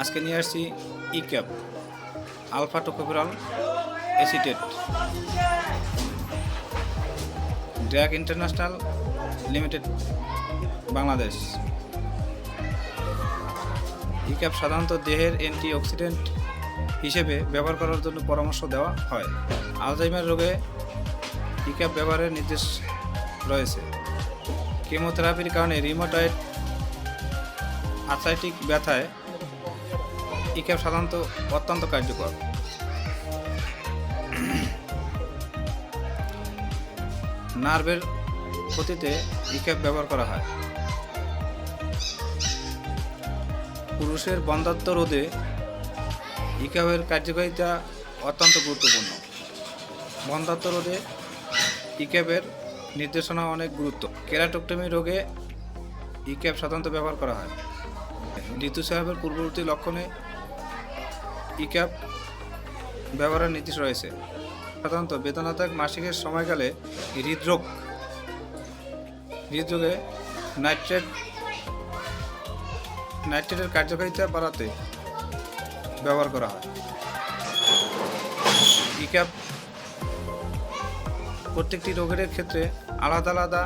আজকে নিয়ে আসছি E Cap alpha tocopherol acetate Drug International Limited Bangladesh. E Cap সাধারণত দেহের অ্যান্টিঅক্সিডেন্ট হিসেবে ব্যবহার করার জন্য পরামর্শ দেওয়া হয়। আলজাইমার রোগে ইক্যাপ ব্যবহারের নির্দেশ রয়েছে। কেমোথেরাপির কারণে রিউমাটয়েড আর্থ্রাইটিক ব্যথায় ইক্যাপ সাধারণত অত্যন্ত কার্যকর। নার্ভের ক্ষতিতে ইক্যাপ ব্যবহার করা হয়। পুরুষের বন্ধ্যাত্ব রোধে ইক্যাপের কার্যকারিতা অত্যন্ত গুরুত্বপূর্ণ। বন্ধ্যাত্ব রোধে ইক্যাপের নির্দেশনা অনেক গুরুত্ব। কেরাটোক্টমি রোগে ইক্যাপ সাধারণত ব্যবহার করা হয়। ঋতুস্রাবের পূর্ববর্তী লক্ষণে ইক্যাপ ব্যবহারের নির্দেশ রয়েছে। সাধারণত বেদনাদায়ক মাসিকের সময়কালে হৃদরোগে নাইট্রেটের কার্যকারিতা বাড়াতে ব্যবহার করা হয়। ইক্যাপ প্রত্যেকটি রোগের ক্ষেত্রে আলাদা আলাদা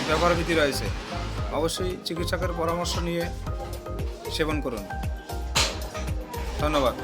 ব্যবহার বিধি রয়েছে। অবশ্যই চিকিৎসকের পরামর্শ নিয়ে সেবন করুন। ধন্যবাদ।